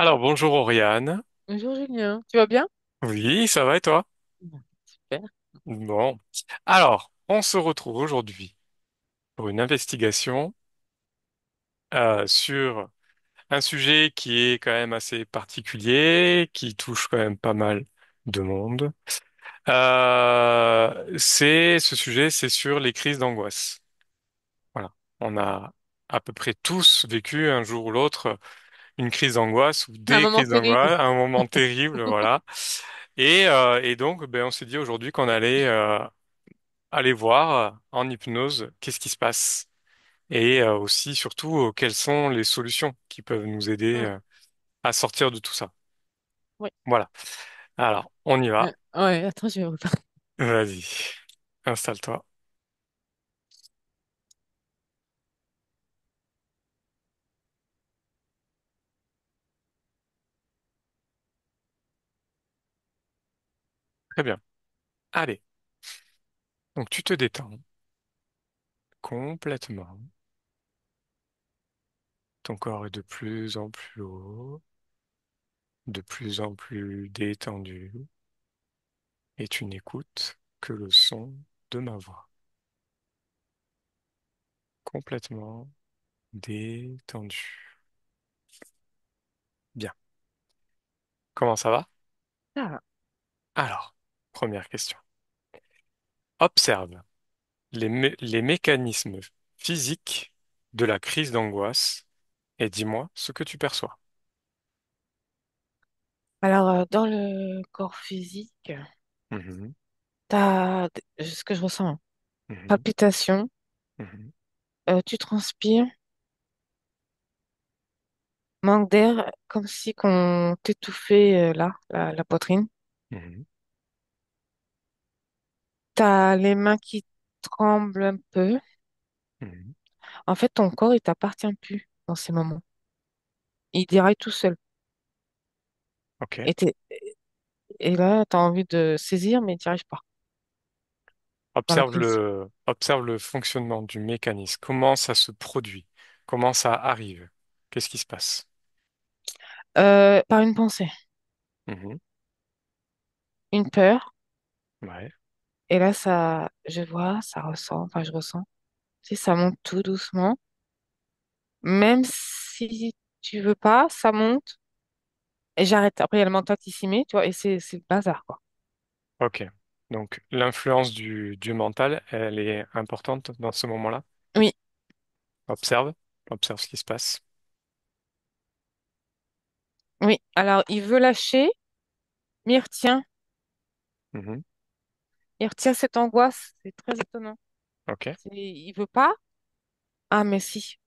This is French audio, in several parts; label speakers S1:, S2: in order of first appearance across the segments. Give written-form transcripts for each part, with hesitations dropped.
S1: Alors, bonjour Oriane.
S2: Bonjour Julien, tu vas bien?
S1: Oui, ça va et toi?
S2: Ouais, super.
S1: Bon. Alors, on se retrouve aujourd'hui pour une investigation sur un sujet qui est quand même assez particulier, qui touche quand même pas mal de monde. Ce sujet, c'est sur les crises d'angoisse. Voilà. On a à peu près tous vécu un jour ou l'autre une crise d'angoisse ou
S2: Un
S1: des
S2: moment
S1: crises
S2: terrible.
S1: d'angoisse, un moment terrible, voilà. Et donc, ben, on s'est dit aujourd'hui qu'on allait aller voir en hypnose qu'est-ce qui se passe et aussi, surtout, quelles sont les solutions qui peuvent nous aider
S2: Mm,
S1: à sortir de tout ça.
S2: oui.
S1: Voilà. Alors, on y va.
S2: Ouais, attends, je vais repartir.
S1: Vas-y, installe-toi. Très bien. Allez, donc tu te détends complètement. Ton corps est de plus en plus haut, de plus en plus détendu, et tu n'écoutes que le son de ma voix. Complètement détendu. Bien. Comment ça va?
S2: Ah,
S1: Alors, première question. Observe les mécanismes physiques de la crise d'angoisse et dis-moi ce que tu perçois.
S2: alors, dans le corps physique,
S1: Mhm,
S2: ce que je ressens, hein,
S1: mhm,
S2: palpitations,
S1: mhm,
S2: tu transpires, manque d'air, comme si qu'on t'étouffait là, la poitrine.
S1: mhm,
S2: T'as les mains qui tremblent un peu.
S1: mhm.
S2: En fait, ton corps, il t'appartient plus dans ces moments. Il déraille tout seul.
S1: Ok.
S2: Et, et là, tu as envie de saisir, mais tu n'y arrives pas dans la prise.
S1: Observe le fonctionnement du mécanisme. Comment ça se produit? Comment ça arrive? Qu'est-ce qui se passe?
S2: Par une pensée,
S1: Mhm,
S2: une peur.
S1: ouais.
S2: Et là, je vois, ça ressent, enfin, je ressens. Tu sais, ça monte tout doucement. Même si tu veux pas, ça monte et j'arrête. Après, il y a le mental qui s'y met, tu vois, et c'est le bazar, quoi.
S1: Ok. Donc, l'influence du mental, elle est importante dans ce moment-là.
S2: Oui,
S1: Observe. Observe ce qui se passe.
S2: oui. Alors, il veut lâcher, mais
S1: Mhm,
S2: il retient cette angoisse. C'est très étonnant.
S1: ok.
S2: Il veut pas. Ah, mais si.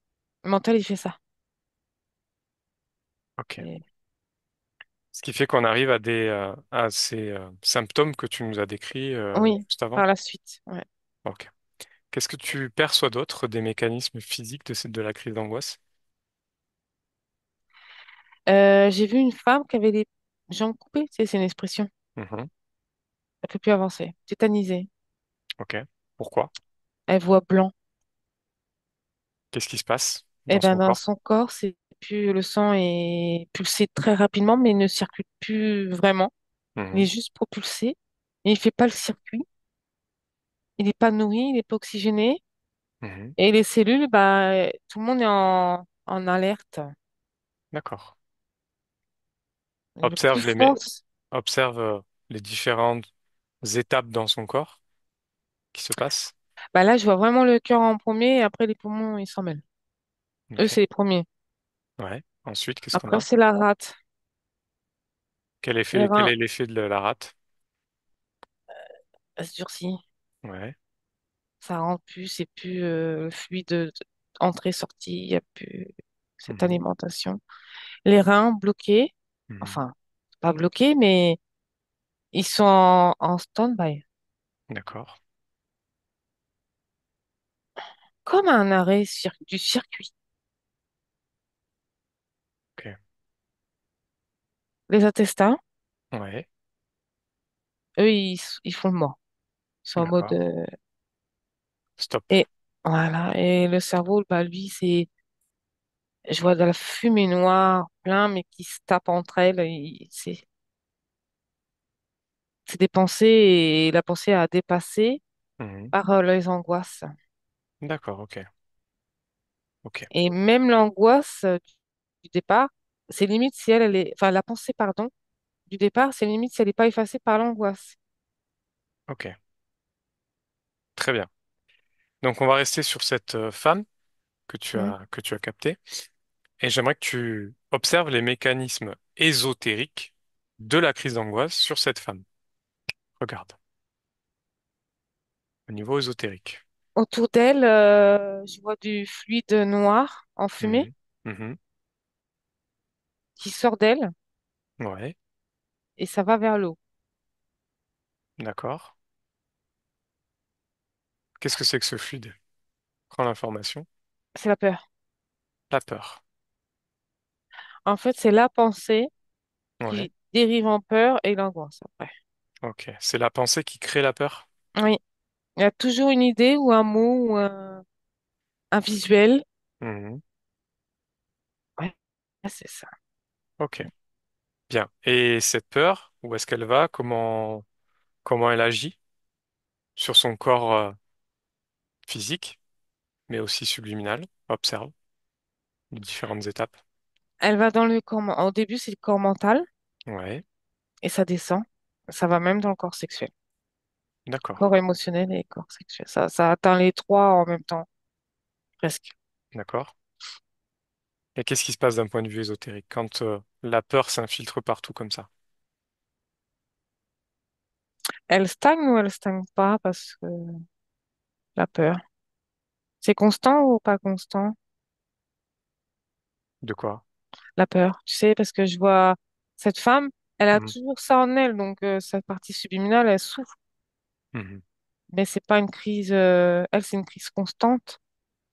S2: Le mental, il fait ça.
S1: Ok.
S2: Et-
S1: Ce qui fait qu'on arrive à ces symptômes que tu nous as décrits
S2: Oui,
S1: juste avant.
S2: par la suite. Ouais.
S1: Ok. Qu'est-ce que tu perçois d'autre des mécanismes physiques de la crise d'angoisse?
S2: J'ai vu une femme qui avait les jambes coupées. Tu sais, c'est une expression.
S1: Mhm,
S2: Elle peut plus avancer. Tétanisée.
S1: ok. Pourquoi?
S2: Elle voit blanc.
S1: Qu'est-ce qui se passe
S2: Eh
S1: dans
S2: ben,
S1: son
S2: dans
S1: corps?
S2: son corps, c'est plus le sang est pulsé très rapidement, mais il ne circule plus vraiment. Il est
S1: Mhm,
S2: juste propulsé. Et il fait pas le circuit. Il n'est pas nourri, il n'est pas oxygéné.
S1: mhm,
S2: Et les cellules, bah, tout le monde est en alerte.
S1: d'accord.
S2: Et le plus
S1: Observe
S2: fort,
S1: observe les différentes étapes dans son corps qui se passent.
S2: bah là, je vois vraiment le cœur en premier, et après les poumons, ils s'en mêlent. Eux,
S1: Ok.
S2: c'est les premiers.
S1: Ouais. Ensuite, qu'est-ce qu'on
S2: Après,
S1: a?
S2: c'est la rate. Les
S1: Quel
S2: reins,
S1: est l'effet de la rate?
S2: elles se durcit.
S1: Ouais.
S2: Ça rentre plus, c'est plus le fluide entrée-sortie, il n'y a plus cette
S1: Mhm,
S2: alimentation. Les reins bloqués,
S1: mhm,
S2: enfin, pas bloqués, mais ils sont en stand-by,
S1: d'accord.
S2: comme un arrêt du circuit.
S1: Ok.
S2: Les intestins,
S1: Ouais.
S2: eux, ils font le mort. Ils sont en mode...
S1: D'accord. Stop.
S2: et voilà, et le cerveau, bah, lui, c'est... Je vois de la fumée noire, plein, mais qui se tapent entre elles. C'est des pensées et la pensée à dépasser
S1: Mhm.
S2: par les angoisses.
S1: D'accord, ok. Ok.
S2: Et même l'angoisse du départ, c'est limite si elle est, enfin la pensée, pardon, du départ, c'est limite si elle n'est pas effacée par l'angoisse.
S1: Ok. Très bien. Donc on va rester sur cette femme
S2: Hmm.
S1: que tu as captée. Et j'aimerais que tu observes les mécanismes ésotériques de la crise d'angoisse sur cette femme. Regarde, au niveau ésotérique.
S2: Autour d'elle, je vois du fluide noir enfumé
S1: Mhm. Mhm.
S2: qui sort d'elle
S1: Ouais,
S2: et ça va vers l'eau.
S1: d'accord. Qu'est-ce que c'est que ce fluide? Prends l'information.
S2: C'est la peur.
S1: La peur.
S2: En fait, c'est la pensée
S1: Ouais,
S2: qui dérive en peur et l'angoisse après.
S1: ok. C'est la pensée qui crée la peur?
S2: Oui, il y a toujours une idée ou un mot ou un visuel.
S1: Mhm.
S2: Ouais, c'est ça.
S1: Ok, bien. Et cette peur, où est-ce qu'elle va? Comment elle agit sur son corps physique, mais aussi subliminal? Observe les différentes étapes.
S2: Elle va dans le corps. Au début, c'est le corps mental
S1: Ouais,
S2: et ça descend. Ça va même dans le corps sexuel.
S1: d'accord,
S2: Corps émotionnel et corps sexuel. Ça atteint les trois en même temps, presque.
S1: d'accord. Et qu'est-ce qui se passe d'un point de vue ésotérique quand la peur s'infiltre partout comme ça?
S2: Elle stagne ou elle stagne pas parce que la peur. C'est constant ou pas constant,
S1: De quoi?
S2: la peur? Tu sais, parce que je vois cette femme, elle a
S1: Mhm.
S2: toujours ça en elle, donc sa partie subliminale, elle souffre.
S1: Mhm.
S2: Mais c'est pas une crise, elle, c'est une crise constante.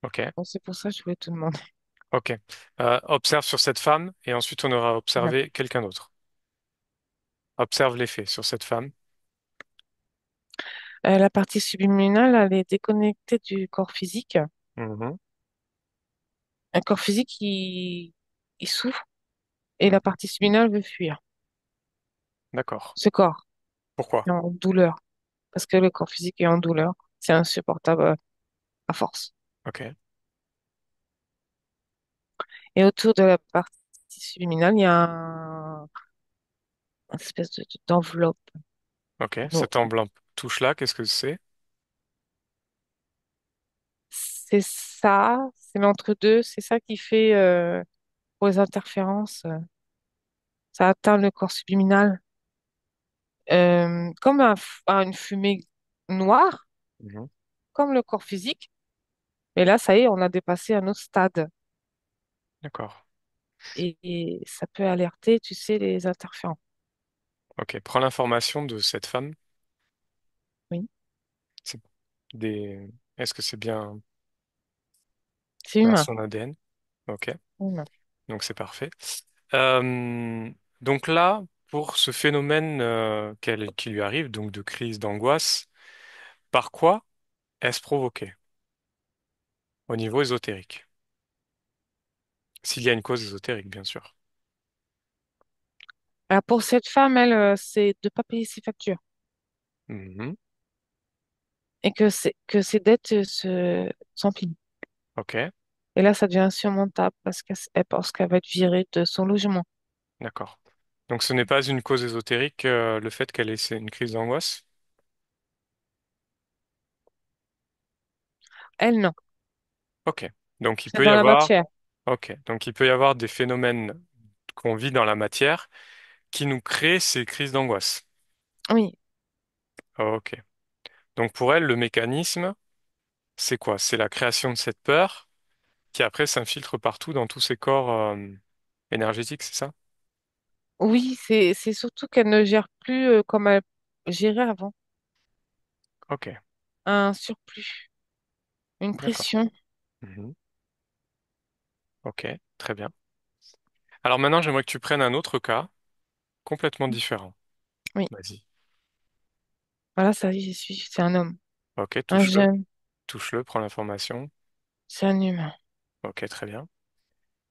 S1: Ok,
S2: Donc, c'est pour ça que je voulais te demander.
S1: ok. Observe sur cette femme et ensuite on aura observé quelqu'un d'autre. Observe les faits sur cette femme.
S2: La partie subliminale, elle est déconnectée du corps physique.
S1: Mhm.
S2: Un corps physique, il souffre et la
S1: Mhm.
S2: partie subliminale veut fuir.
S1: D'accord.
S2: Ce corps
S1: Pourquoi?
S2: est en douleur parce que le corps physique est en douleur. C'est insupportable à force.
S1: Ok,
S2: Et autour de la partie subliminale, il y a une espèce d'enveloppe.
S1: ok.
S2: Non,
S1: Cette enveloppe touche là, qu'est-ce que c'est?
S2: c'est ça, c'est l'entre-deux, c'est ça qui fait pour les interférences. Ça atteint le corps subliminal comme une fumée noire,
S1: Mhm.
S2: comme le corps physique. Mais là, ça y est, on a dépassé un autre stade.
S1: D'accord.
S2: Et ça peut alerter, tu sais, les interférents.
S1: Ok. Prends l'information de cette femme.
S2: Oui,
S1: C'est des... Est-ce que c'est bien
S2: c'est humain.
S1: son ADN? Ok.
S2: Humain.
S1: Donc c'est parfait. Euh, donc là, pour ce phénomène qui lui arrive, donc de crise d'angoisse, par quoi est-ce provoqué au niveau ésotérique? S'il y a une cause ésotérique, bien sûr.
S2: Alors pour cette femme, elle, c'est de ne pas payer ses factures
S1: Mhm.
S2: et que ses dettes s'empilent.
S1: Ok,
S2: Et là, ça devient insurmontable parce qu'elle pense qu'elle va être virée de son logement.
S1: d'accord. Donc ce n'est pas une cause ésotérique, le fait qu'elle ait une crise d'angoisse?
S2: Elle, non.
S1: Ok. Donc il
S2: C'est
S1: peut y
S2: dans la
S1: avoir,
S2: matière.
S1: ok. Donc il peut y avoir des phénomènes qu'on vit dans la matière qui nous créent ces crises d'angoisse.
S2: Oui,
S1: Ok. Donc pour elle, le mécanisme, c'est quoi? C'est la création de cette peur qui après s'infiltre partout dans tous ses corps énergétiques, c'est ça?
S2: oui, c'est surtout qu'elle ne gère plus comme elle gérait avant.
S1: Ok,
S2: Un surplus, une
S1: d'accord.
S2: pression.
S1: Mhm. Ok, très bien. Alors maintenant, j'aimerais que tu prennes un autre cas complètement différent.
S2: Oui,
S1: Vas-y.
S2: voilà, ça y est, j'y suis. C'est un homme,
S1: Ok,
S2: un
S1: touche-le.
S2: jeune,
S1: Touche-le, prends l'information.
S2: c'est un humain.
S1: Ok, très bien.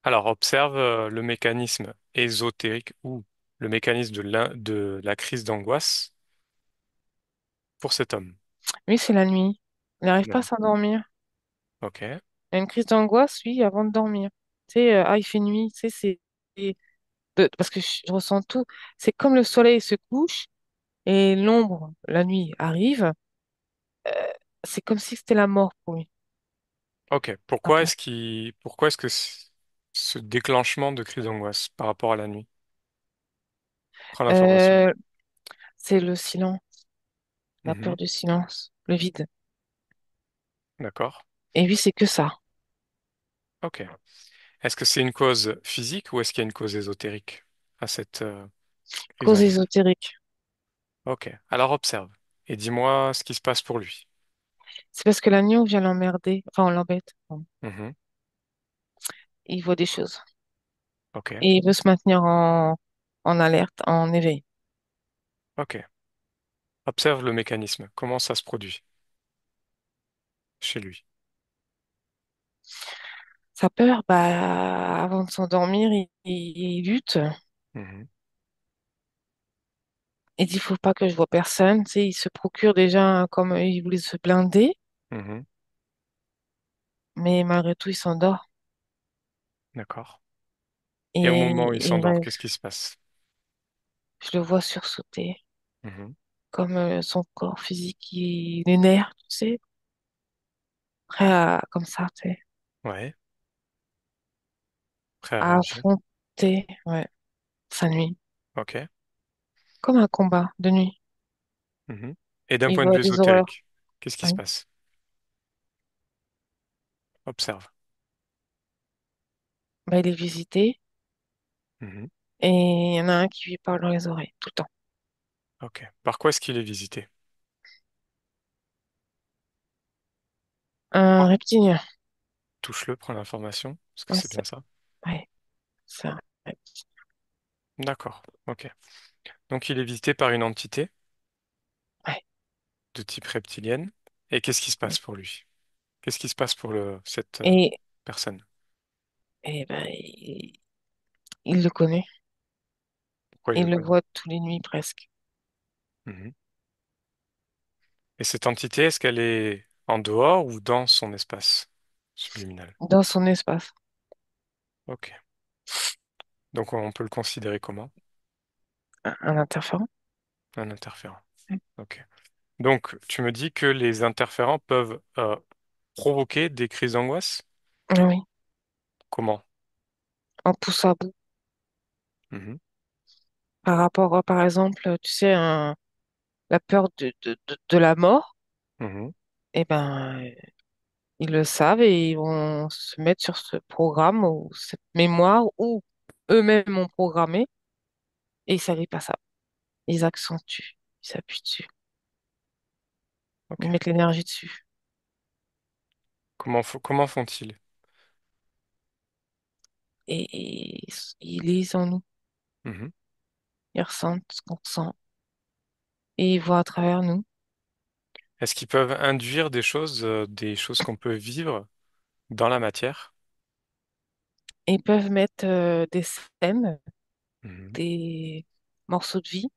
S1: Alors, observe le mécanisme ésotérique ou le mécanisme de la crise d'angoisse pour cet homme.
S2: Oui, c'est la nuit. Il n'arrive pas à
S1: Ouais.
S2: s'endormir.
S1: Ok,
S2: Il a une crise d'angoisse, oui, avant de dormir. Tu sais, il fait nuit, tu sais, parce que je ressens tout. C'est comme le soleil se couche et l'ombre, la nuit, arrive. euh, c'est comme si c'était la mort pour lui.
S1: ok.
S2: Un peu.
S1: Pourquoi est-ce que ce déclenchement de crise d'angoisse par rapport à la nuit? Prends l'information.
S2: Euh, c'est le silence, la
S1: Mhm.
S2: peur du silence, le vide.
S1: D'accord.
S2: Et oui, c'est que ça.
S1: Ok. Est-ce que c'est une cause physique ou est-ce qu'il y a une cause ésotérique à cette crise
S2: Cause
S1: d'angoisse?
S2: ésotérique.
S1: Ok. Alors observe et dis-moi ce qui se passe pour lui.
S2: C'est parce que la nuit, on vient l'emmerder, enfin, on l'embête. Bon.
S1: Mhm.
S2: Il voit des choses.
S1: Ok.
S2: Et il veut se maintenir en alerte, en éveil.
S1: Ok. Observe le mécanisme. Comment ça se produit chez lui?
S2: Sa peur, bah, avant de s'endormir, il lutte.
S1: Mhm.
S2: Il dit, faut pas que je vois personne. Tu sais, il se procure déjà, comme il voulait se blinder,
S1: Mhm.
S2: mais malgré tout, il s'endort.
S1: D'accord. Et au moment où il
S2: Et il
S1: s'endort,
S2: rêve.
S1: qu'est-ce qui se passe?
S2: Je le vois sursauter,
S1: Mhm.
S2: comme son corps physique, les nerfs, tu sais, comme ça, tu sais,
S1: Ouais. Prêt à
S2: à
S1: réagir.
S2: affronter, ouais, sa nuit.
S1: Ok.
S2: Comme un combat de nuit.
S1: Mhm. Et d'un
S2: Il
S1: point de
S2: voit
S1: vue
S2: des horreurs.
S1: ésotérique, qu'est-ce qui
S2: Oui.
S1: se passe? Observe.
S2: Bah, il est visité
S1: Mhm.
S2: et il y en a un qui lui parle dans les oreilles tout le temps.
S1: Ok. Par quoi est-ce qu'il est visité?
S2: Un reptilien.
S1: Touche-le, prends l'information. Est-ce que
S2: Ouais,
S1: c'est bien ça?
S2: ouais, c'est un reptilien.
S1: D'accord. Ok. Donc il est visité par une entité
S2: Ouais.
S1: de type reptilienne. Et qu'est-ce qui se passe pour lui? Qu'est-ce qui se passe pour cette
S2: Et,
S1: personne?
S2: et ben, il le connaît.
S1: Pourquoi il le
S2: Il le
S1: connaît?
S2: voit tous les nuits presque.
S1: Mhm. Et cette entité, est-ce qu'elle est en dehors ou dans son espace subliminal?
S2: Dans son espace.
S1: Ok. Donc on peut le considérer comment?
S2: Un interférent.
S1: Un interférent.
S2: Ouais.
S1: Ok. Donc tu me dis que les interférents peuvent provoquer des crises d'angoisse?
S2: Ah oui.
S1: Comment?
S2: En pousse à bout.
S1: Mhm.
S2: Par rapport, par exemple, tu sais, la peur de la mort,
S1: Mhm.
S2: eh ben, ils le savent et ils vont se mettre sur ce programme ou cette mémoire où eux-mêmes ont programmé et ils savent pas ça. Ils accentuent, ils s'appuient dessus,
S1: Ok.
S2: ils mettent l'énergie dessus
S1: Comment font-ils?
S2: et ils lisent en nous,
S1: Mhm.
S2: ils ressentent ce qu'on ressent et ils voient à travers nous.
S1: Est-ce qu'ils peuvent induire des choses qu'on peut vivre dans la matière?
S2: Et ils peuvent mettre des scènes,
S1: Mhm.
S2: des morceaux de vie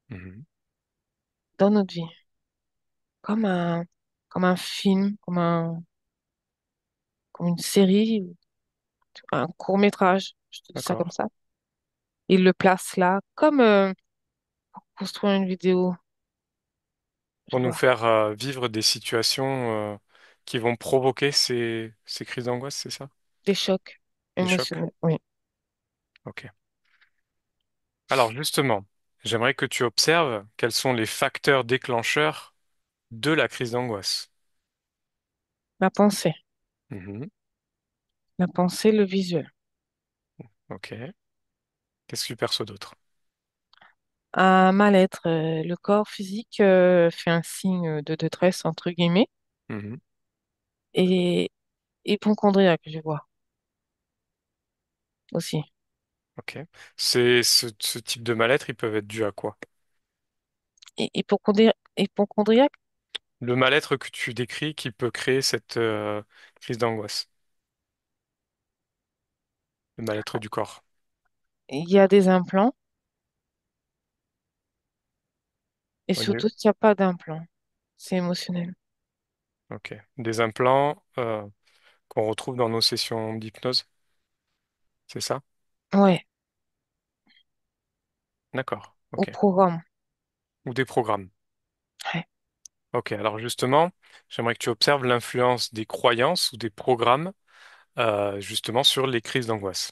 S1: Mhm.
S2: dans notre vie, comme comme un film, comme une série, ou un court-métrage, je te dis ça
S1: D'accord.
S2: comme ça. Ils le placent là, comme construire une vidéo, tu
S1: Pour nous
S2: vois,
S1: faire vivre des situations qui vont provoquer ces crises d'angoisse, c'est ça?
S2: des chocs
S1: Des chocs?
S2: émotionnels. Oui.
S1: Ok. Alors justement, j'aimerais que tu observes quels sont les facteurs déclencheurs de la crise d'angoisse.
S2: La pensée,
S1: Mhm.
S2: le visuel.
S1: Ok. Qu'est-ce que tu perçois d'autre?
S2: Un mal-être, le corps physique fait un signe de détresse, entre guillemets,
S1: Mhm.
S2: et hypochondriaque, je vois aussi.
S1: Ok. Ce type de mal-être, ils peuvent être dus à quoi?
S2: Hypochondriaque,
S1: Le mal-être que tu décris qui peut créer cette crise d'angoisse. le mal-être du corps.
S2: Il y a des implants et
S1: Au niveau-
S2: surtout qu'il n'y a pas d'implants. C'est émotionnel.
S1: Ok. Des implants qu'on retrouve dans nos sessions d'hypnose, c'est ça?
S2: Ouais,
S1: D'accord.
S2: au
S1: Ok.
S2: programme.
S1: Ou des programmes.
S2: Ouais.
S1: Ok. Alors justement, j'aimerais que tu observes l'influence des croyances ou des programmes justement sur les crises d'angoisse.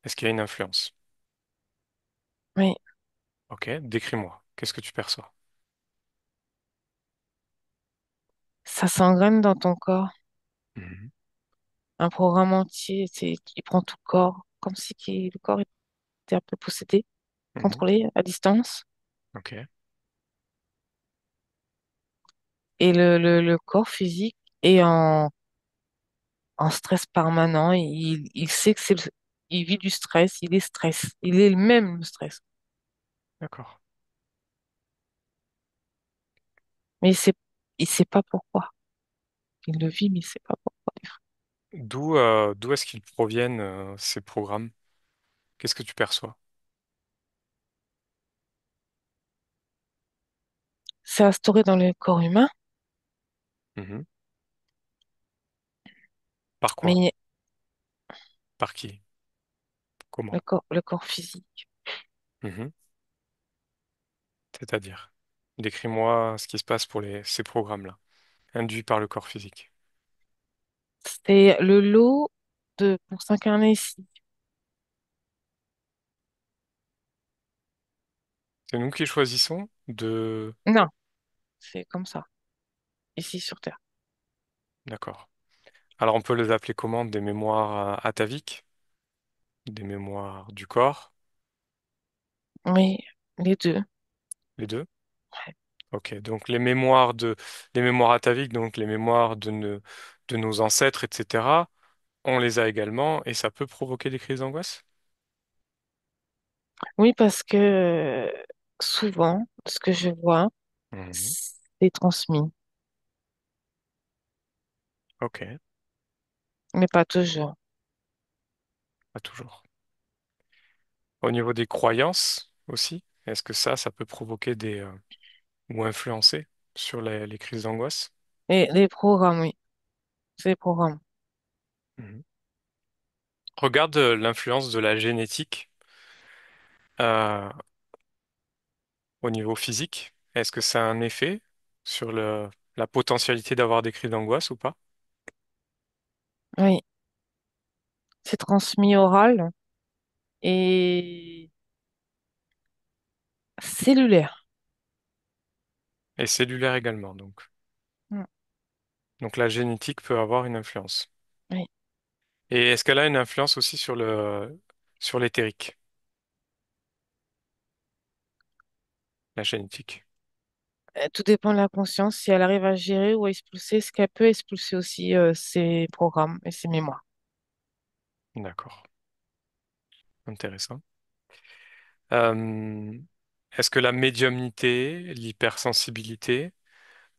S1: Est-ce qu'il y a une influence?
S2: Oui,
S1: Ok. Décris-moi. Qu'est-ce que tu perçois?
S2: ça s'engraine dans ton corps.
S1: Mhm.
S2: Un programme entier, il prend tout le corps, comme si le corps était un peu possédé,
S1: Mhm.
S2: contrôlé à distance.
S1: Ok.
S2: Et le corps physique est en stress permanent. Il sait que il vit du stress, il est stress. Il est le même, le stress.
S1: D'accord.
S2: Mais il sait pas pourquoi. Il le vit, mais il sait pas pourquoi.
S1: D'où est-ce qu'ils proviennent ces programmes? Qu'est-ce que tu perçois?
S2: C'est instauré dans le corps humain,
S1: Mhm. Par quoi?
S2: mais
S1: Par qui? Comment?
S2: le corps physique.
S1: Mhm. C'est-à-dire, décris-moi ce qui se passe pour ces programmes-là, induits par le corps physique.
S2: C'est le lot pour s'incarner ici.
S1: C'est nous qui choisissons de...
S2: Non, c'est comme ça, ici sur Terre.
S1: D'accord. Alors on peut les appeler comment? Des mémoires ataviques, des mémoires du corps,
S2: Oui, les deux.
S1: les deux?
S2: Ouais.
S1: Ok, donc les mémoires ataviques, donc les mémoires de nos ancêtres, etc., on les a également et ça peut provoquer des crises d'angoisse?
S2: Oui, parce que souvent, ce que je vois,
S1: Mhm.
S2: c'est transmis,
S1: Ok,
S2: mais pas toujours.
S1: pas toujours. Au niveau des croyances aussi, est-ce que ça peut provoquer ou influencer sur les crises d'angoisse?
S2: Et les programmes, oui, c'est les programmes.
S1: Mhm. Regarde l'influence de la génétique euh, au niveau physique. Est-ce que ça a un effet sur la potentialité d'avoir des crises d'angoisse ou pas?
S2: Oui, c'est transmis oral et cellulaire.
S1: Et cellulaire également, donc.
S2: Mm.
S1: Donc la génétique peut avoir une influence.
S2: Oui.
S1: Et est-ce qu'elle a une influence aussi sur sur l'éthérique, la génétique?
S2: Tout dépend de la conscience, si elle arrive à gérer ou à expulser, ce qu'elle peut expulser aussi ses programmes et ses mémoires.
S1: D'accord, intéressant. Euh, est-ce que la médiumnité, l'hypersensibilité,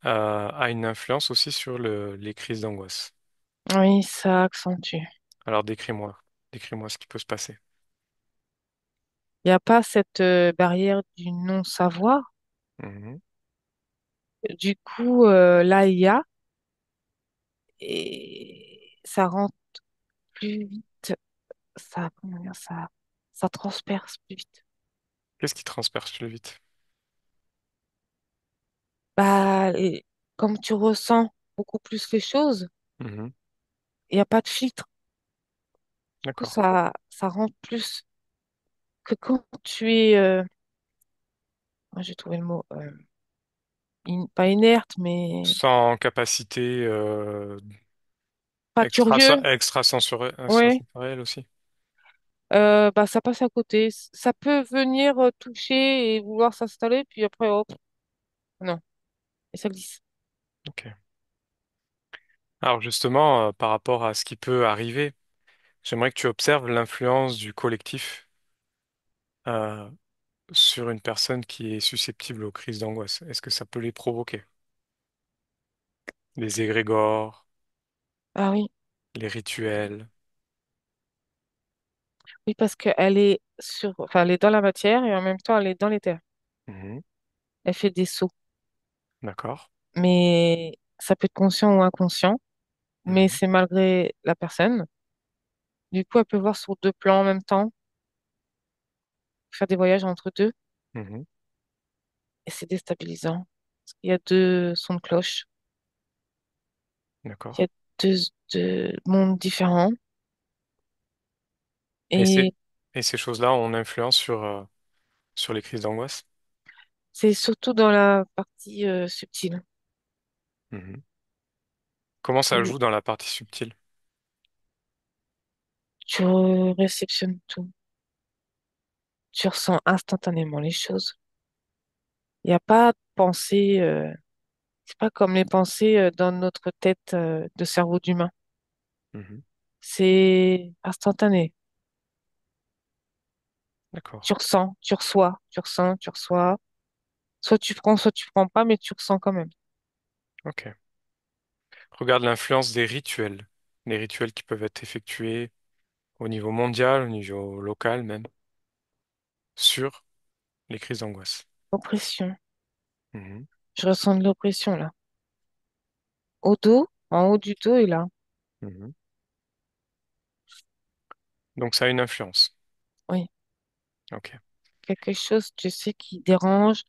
S1: a une influence aussi sur les crises d'angoisse?
S2: Oui, ça accentue.
S1: Alors décris-moi ce qui peut se passer.
S2: Il n'y a pas cette barrière du non-savoir.
S1: Mhm.
S2: Du coup, là, il y a, et ça rentre plus vite, comment dire, ça transperce plus vite.
S1: Qu'est-ce qui transperce le vite?
S2: Bah, comme tu ressens beaucoup plus les choses,
S1: Mhm.
S2: il n'y a pas de filtre. Du coup,
S1: D'accord.
S2: ça rentre plus que quand tu es, moi, j'ai trouvé le mot, pas inerte, mais
S1: Sans capacité
S2: pas curieux. Ouais,
S1: extrasensorielle aussi.
S2: bah, ça passe à côté. Ça peut venir toucher et vouloir s'installer, puis après, hop, non, et ça glisse.
S1: Ok. Alors justement, par rapport à ce qui peut arriver, j'aimerais que tu observes l'influence du collectif euh, sur une personne qui est susceptible aux crises d'angoisse. Est-ce que ça peut les provoquer? Les égrégores,
S2: Ah oui,
S1: les rituels.
S2: Oui, parce qu'elle est enfin, elle est dans la matière et en même temps, elle est dans l'éther.
S1: Mhm.
S2: Elle fait des sauts.
S1: D'accord.
S2: Mais ça peut être conscient ou inconscient, mais
S1: Mhm.
S2: c'est malgré la personne. Du coup, elle peut voir sur deux plans en même temps, faire des voyages entre deux,
S1: Mhm.
S2: et c'est déstabilisant. Il y a deux sons de cloche, il y
S1: D'accord.
S2: a deux, deux mondes différents,
S1: Et
S2: et
S1: ces choses-là ont une influence sur les crises d'angoisse?
S2: c'est surtout dans la partie subtile,
S1: Mhm. Comment ça
S2: où
S1: joue dans la partie subtile?
S2: tu réceptionnes tout, tu ressens instantanément les choses. Il n'y a pas de pensée, c'est pas comme les pensées dans notre tête de cerveau d'humain.
S1: Mhm.
S2: C'est instantané.
S1: D'accord.
S2: Tu ressens, tu reçois, tu ressens, tu reçois. Soit tu prends pas, mais tu ressens quand même.
S1: Ok. Regarde l'influence des rituels. Les rituels qui peuvent être effectués au niveau mondial, au niveau local même, sur les crises d'angoisse.
S2: Oppression.
S1: Mhm.
S2: Je ressens de l'oppression là. Au dos, en haut du dos et là.
S1: Mhm. Donc ça a une influence.
S2: Oui.
S1: Ok.
S2: Quelque chose, tu sais, qui dérange,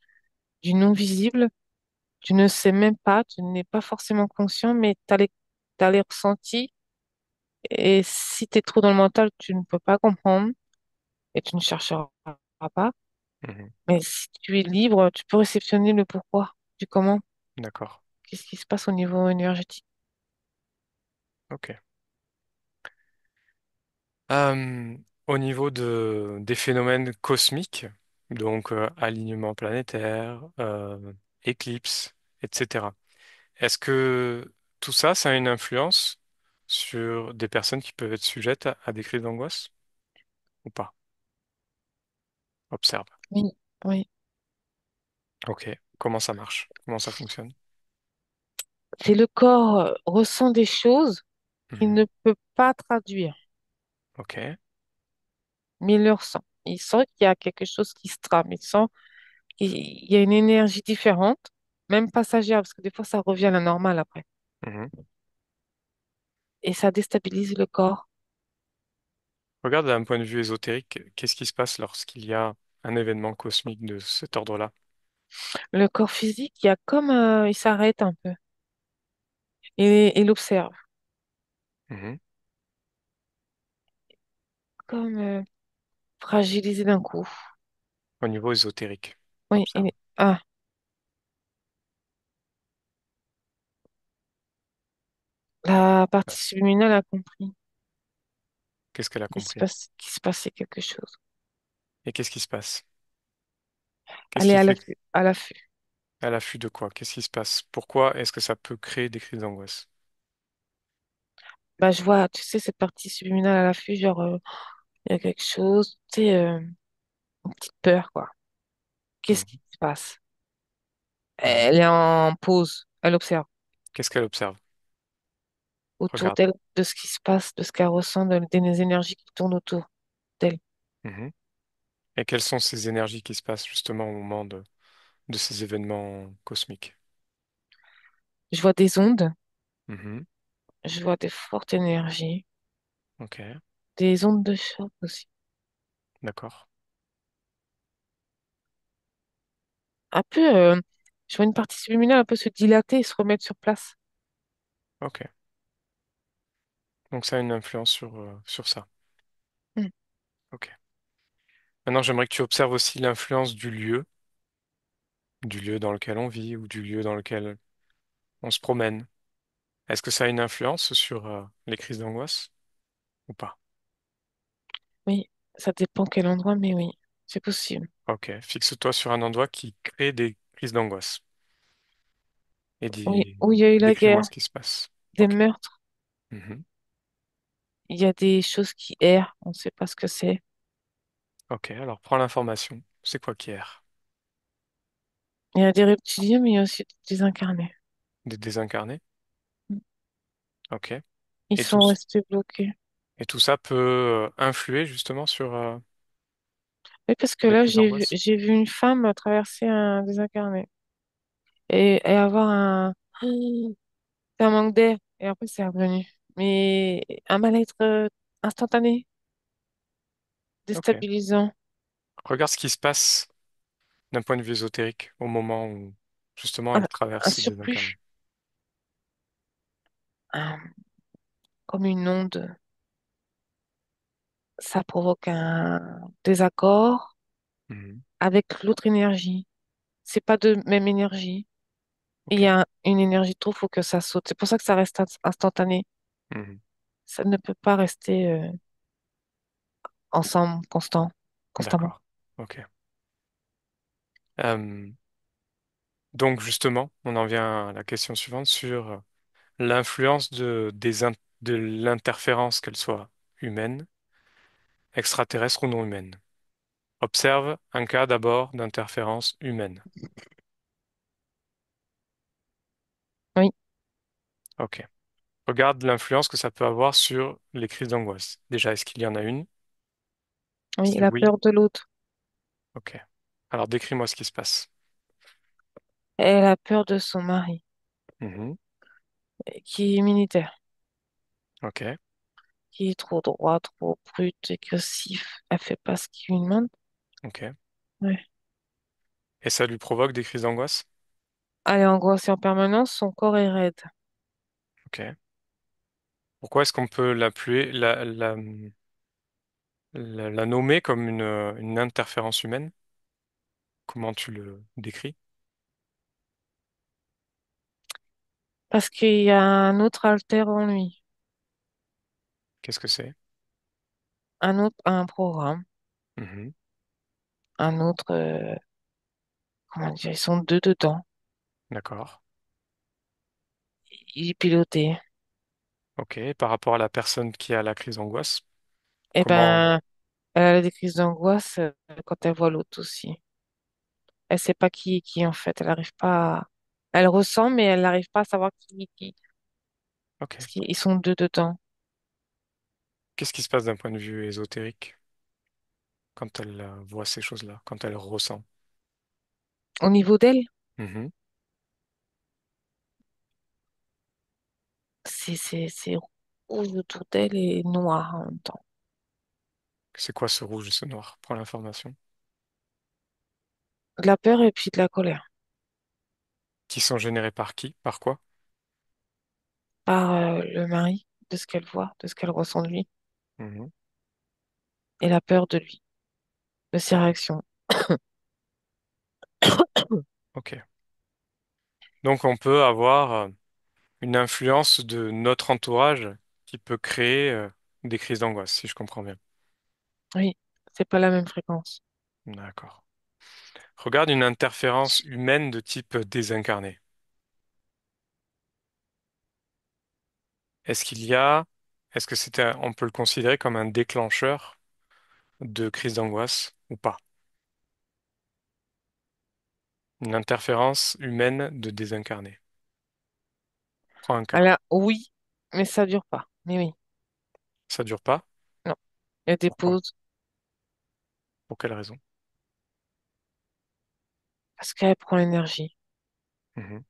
S2: du non visible. Tu ne sais même pas, tu n'es pas forcément conscient, mais t'as les ressentis. Et si tu es trop dans le mental, tu ne peux pas comprendre et tu ne chercheras pas.
S1: Mhm.
S2: Mais si tu es libre, tu peux réceptionner le pourquoi, du comment,
S1: D'accord.
S2: qu'est-ce qui se passe au niveau énergétique.
S1: Ok. Euh, Au niveau des phénomènes cosmiques, donc alignement planétaire, éclipse, etc. Est-ce que tout ça, ça a une influence sur des personnes qui peuvent être sujettes à des crises d'angoisse ou pas? Observe.
S2: Oui, oui.
S1: Ok. Comment ça marche? Comment ça fonctionne?
S2: C'est le corps ressent des choses qu'il
S1: Mhm.
S2: ne peut pas traduire,
S1: Ok.
S2: mais il le ressent. Il sent qu'il y a quelque chose qui se trame. Il sent qu'il y a une énergie différente, même passagère, parce que des fois, ça revient à la normale après.
S1: Mhm.
S2: Et ça déstabilise le corps.
S1: Regarde d'un point de vue ésotérique, qu'est-ce qui se passe lorsqu'il y a un événement cosmique de cet ordre-là?
S2: Le corps physique, il y a comme, il s'arrête un peu et l'observe,
S1: Mhm.
S2: comme fragilisé d'un coup.
S1: Au niveau ésotérique.
S2: Oui,
S1: Observe.
S2: ah, la partie subliminale a compris
S1: Qu'est-ce qu'elle a compris?
S2: qu'il se passait quelque chose.
S1: Et qu'est-ce qui se passe? Qu'est-ce
S2: Elle est
S1: qui fait
S2: à l'affût.
S1: à l'affût de quoi? Qu'est-ce qui se passe? Pourquoi est-ce que ça peut créer des crises d'angoisse?
S2: Bah, je vois, tu sais, cette partie subliminale à l'affût, genre, il y a quelque chose, tu sais, une petite peur, quoi. Qu'est-ce qui
S1: Mhm.
S2: se passe?
S1: Mhm.
S2: Elle est en pause, elle observe
S1: Qu'est-ce qu'elle observe?
S2: autour
S1: Regarde.
S2: d'elle de ce qui se passe, de ce qu'elle ressent, des énergies qui tournent autour d'elle.
S1: Mhm. Et quelles sont ces énergies qui se passent justement au moment de ces événements cosmiques?
S2: Je vois des ondes,
S1: Mhm.
S2: je vois des fortes énergies,
S1: Ok,
S2: des ondes de choc aussi.
S1: d'accord.
S2: Un peu, je vois une partie subliminale un peu se dilater et se remettre sur place.
S1: Ok. Donc ça a une influence sur ça.
S2: Hmm.
S1: Ok. Maintenant, j'aimerais que tu observes aussi l'influence du lieu dans lequel on vit ou du lieu dans lequel on se promène. Est-ce que ça a une influence sur les crises d'angoisse ou pas?
S2: Oui, ça dépend quel endroit, mais oui, c'est possible.
S1: Ok. Fixe-toi sur un endroit qui crée des crises d'angoisse et
S2: Oui, où il y a eu la
S1: décris-moi
S2: guerre,
S1: ce qui se passe.
S2: des
S1: Ok.
S2: meurtres,
S1: Mhm.
S2: il y a des choses qui errent, on ne sait pas ce que c'est.
S1: Ok, alors prends l'information. C'est quoi qui erre?
S2: Il y a des reptiliens, mais il y a aussi des désincarnés.
S1: Des désincarnés? Ok.
S2: Ils
S1: Et
S2: sont
S1: tous,
S2: restés bloqués.
S1: Et tout ça peut influer justement sur
S2: Oui, parce que
S1: les
S2: là,
S1: crises d'angoisse.
S2: j'ai vu une femme traverser un désincarné et avoir un manque d'air. Et après, c'est revenu. Mais un mal-être instantané,
S1: Ok.
S2: déstabilisant.
S1: Regarde ce qui se passe d'un point de vue ésotérique au moment où justement
S2: Un,
S1: elle
S2: un
S1: traverse ce désincarné.
S2: surplus, comme une onde. Ça provoque un désaccord
S1: Mhm.
S2: avec l'autre énergie. C'est pas de même énergie. Il
S1: Ok.
S2: y a une énergie trop, faut que ça saute. C'est pour ça que ça reste instantané.
S1: Mhm.
S2: Ça ne peut pas rester ensemble, constamment.
S1: D'accord. Ok. Euh, donc justement, on en vient à la question suivante sur l'influence de l'interférence, qu'elle soit humaine, extraterrestre ou non humaine. Observe un cas d'abord d'interférence humaine.
S2: Oui,
S1: Ok. Regarde l'influence que ça peut avoir sur les crises d'angoisse. Déjà, est-ce qu'il y en a une?
S2: oui,
S1: Si
S2: la
S1: oui,
S2: peur de l'autre.
S1: ok. Alors décris-moi ce qui se passe.
S2: Elle a peur de son mari,
S1: Mhm.
S2: qui est militaire,
S1: Ok,
S2: qui est trop droit, trop brut, agressif. Elle fait pas ce qu'il lui demande.
S1: ok.
S2: Ouais.
S1: Et ça lui provoque des crises d'angoisse?
S2: Elle est angoissée en permanence, son corps est raide.
S1: Ok. Pourquoi est-ce qu'on peut l'appeler, la nommer comme une interférence humaine? Comment tu le décris?
S2: Parce qu'il y a un autre alter en lui,
S1: Qu'est-ce que c'est?
S2: un programme,
S1: Mhm.
S2: un autre, comment dire, ils sont deux dedans.
S1: D'accord.
S2: Il est piloté.
S1: Ok. Par rapport à la personne qui a la crise d'angoisse,
S2: Eh
S1: comment...
S2: ben, elle a des crises d'angoisse quand elle voit l'autre aussi. Elle sait pas qui est qui en fait. Elle arrive pas. Elle ressent, mais elle n'arrive pas à savoir qui est qui.
S1: Ok.
S2: Parce qu'ils sont deux dedans.
S1: Qu'est-ce qui se passe d'un point de vue ésotérique quand elle voit ces choses-là, quand elle ressent?
S2: Au niveau d'elle,
S1: Mhm.
S2: c'est rouge autour d'elle et noir en même temps.
S1: C'est quoi ce rouge et ce noir? Prends l'information.
S2: De la peur et puis de la colère.
S1: Qui sont générés par qui? Par quoi?
S2: Par le mari, de ce qu'elle voit, de ce qu'elle ressent de lui.
S1: Mhm.
S2: Et la peur de lui, de ses réactions.
S1: Ok. Donc on peut avoir une influence de notre entourage qui peut créer des crises d'angoisse, si je comprends bien.
S2: Oui, c'est pas la même fréquence.
S1: D'accord. Regarde une interférence humaine de type désincarné. Est-ce qu'il y a, est-ce que on peut le considérer comme un déclencheur de crise d'angoisse ou pas? Une interférence humaine de désincarné. Prends un cas.
S2: Alors, oui, mais ça dure pas. Mais oui,
S1: Ça dure pas?
S2: non. Il y a des
S1: Pourquoi?
S2: pauses
S1: Pour quelle raison?
S2: parce qu'elle prend l'énergie.
S1: Mhm.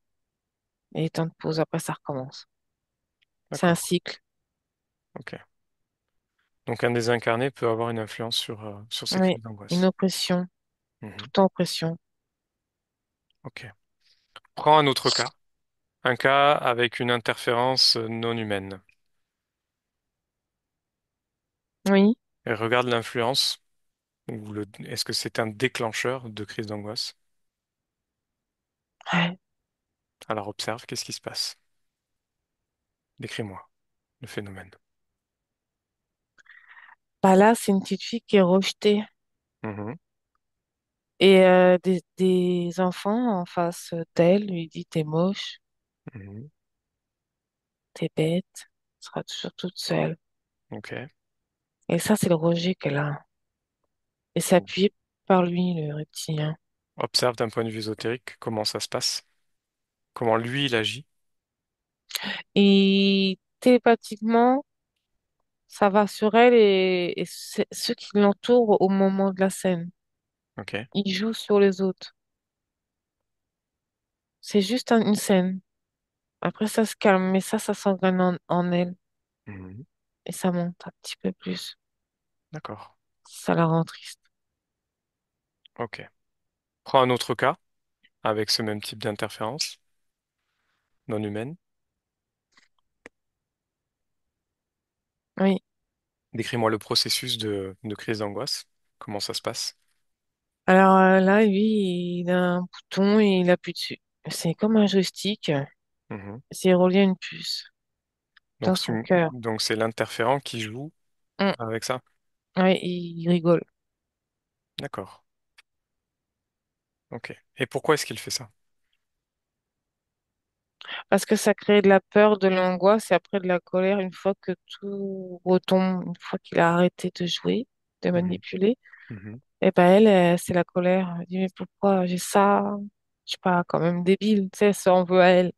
S2: Et temps de pause, après ça recommence. C'est un
S1: D'accord.
S2: cycle.
S1: Ok. Donc un désincarné peut avoir une influence sur ces
S2: Oui,
S1: crises
S2: une
S1: d'angoisse.
S2: oppression,
S1: Mhm.
S2: tout en oppression.
S1: Ok. Prends un autre cas. Un cas avec une interférence non humaine.
S2: Oui,
S1: Et regarde l'influence, est-ce que c'est un déclencheur de crise d'angoisse?
S2: ouais.
S1: Alors observe, qu'est-ce qui se passe? Décris-moi le phénomène.
S2: Bah là, c'est une petite fille qui est rejetée.
S1: Mhm.
S2: Et des enfants en face d'elle lui disent t'es moche,
S1: Mhm.
S2: t'es bête, tu seras toujours toute seule.
S1: Ok.
S2: Et ça, c'est le rejet qu'elle a. Et c'est appuyé par lui, le reptilien.
S1: Observe d'un point de vue ésotérique comment ça se passe, comment lui il agit.
S2: Et télépathiquement, Ça va sur elle et ceux qui l'entourent au moment de la scène.
S1: Ok.
S2: Ils jouent sur les autres. C'est juste une scène. Après, ça se calme, mais ça s'engraine en elle
S1: Mhm.
S2: et ça monte un petit peu plus.
S1: D'accord.
S2: Ça la rend triste.
S1: Ok. Prends un autre cas avec ce même type d'interférence non humaine.
S2: Oui.
S1: Décris-moi le processus de crise d'angoisse. Comment ça se passe?
S2: Alors là, lui, il a un bouton et il appuie dessus. C'est comme un joystick.
S1: Mhm.
S2: C'est relié à une puce dans
S1: Donc,
S2: son cœur.
S1: donc c'est l'interférent qui joue
S2: Hum,
S1: avec ça?
S2: ouais, il rigole.
S1: D'accord. Ok. Et pourquoi est-ce qu'il fait ça?
S2: Parce que ça crée de la peur, de l'angoisse et après de la colère une fois que tout retombe, une fois qu'il a arrêté de jouer, de
S1: Mhm.
S2: manipuler.
S1: Mhm.
S2: Et ben elle, c'est la colère. Elle dit, mais pourquoi j'ai ça? Je suis pas quand même débile, tu sais, elle s'en veut à elle.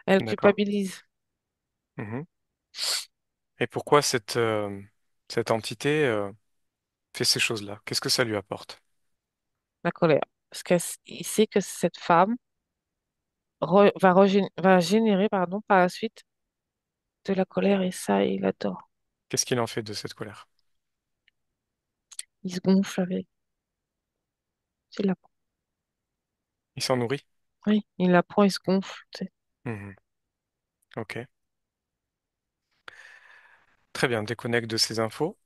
S2: Elle
S1: D'accord.
S2: culpabilise
S1: Mhm. Et pourquoi cette entité fait ces choses-là? Qu'est-ce que ça lui apporte?
S2: la colère. Parce qu'il sait que cette femme va générer, pardon, par la suite de la colère et ça, il adore.
S1: Qu'est-ce qu'il en fait de cette colère?
S2: Il se gonfle avec. Il la,
S1: Il s'en nourrit?
S2: oui, il la prend, il se gonfle, tu sais.
S1: Mhm. Ok. Très bien, déconnecte de ces infos.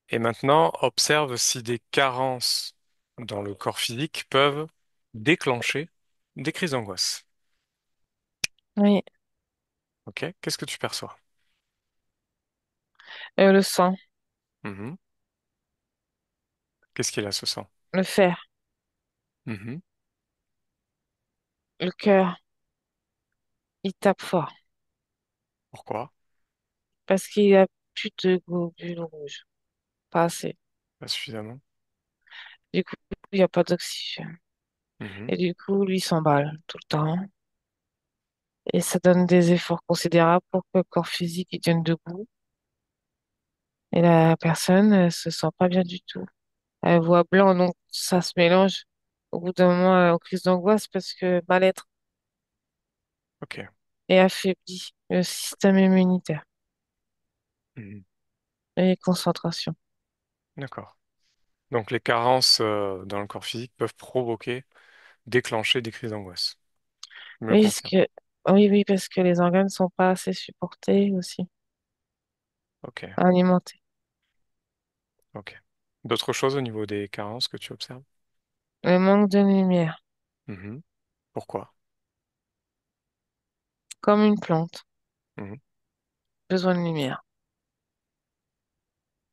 S1: Et maintenant, observe si des carences dans le corps physique peuvent déclencher des crises d'angoisse.
S2: Oui,
S1: Ok? Qu'est-ce que tu perçois?
S2: le sang,
S1: Mhm. Qu'est-ce qu'il a, ce sang?
S2: le fer,
S1: Mhm.
S2: le cœur, il tape fort
S1: Pourquoi?
S2: parce qu'il a plus de globules rouges, pas assez.
S1: Pas suffisamment.
S2: Du coup, il n'y a pas d'oxygène.
S1: Mhm.
S2: Et du coup, lui il s'emballe tout le temps. Et ça donne des efforts considérables pour que le corps physique il tienne debout. Et la personne se sent pas bien du tout. Elle voit blanc, donc ça se mélange au bout d'un moment aux crises d'angoisse parce que mal-être
S1: Ok.
S2: et affaiblit le système immunitaire
S1: Mhm.
S2: et concentration.
S1: D'accord. Donc les carences dans le corps physique peuvent provoquer, déclencher des crises d'angoisse. Tu me le
S2: Oui, parce
S1: confirme.
S2: que, oui, oui, parce que les organes ne sont pas assez supportés aussi,
S1: Ok.
S2: alimentés.
S1: Ok. D'autres choses au niveau des carences que tu observes?
S2: Le manque de lumière,
S1: Mhm. Pourquoi?
S2: comme une plante,
S1: Mhm.
S2: besoin de lumière.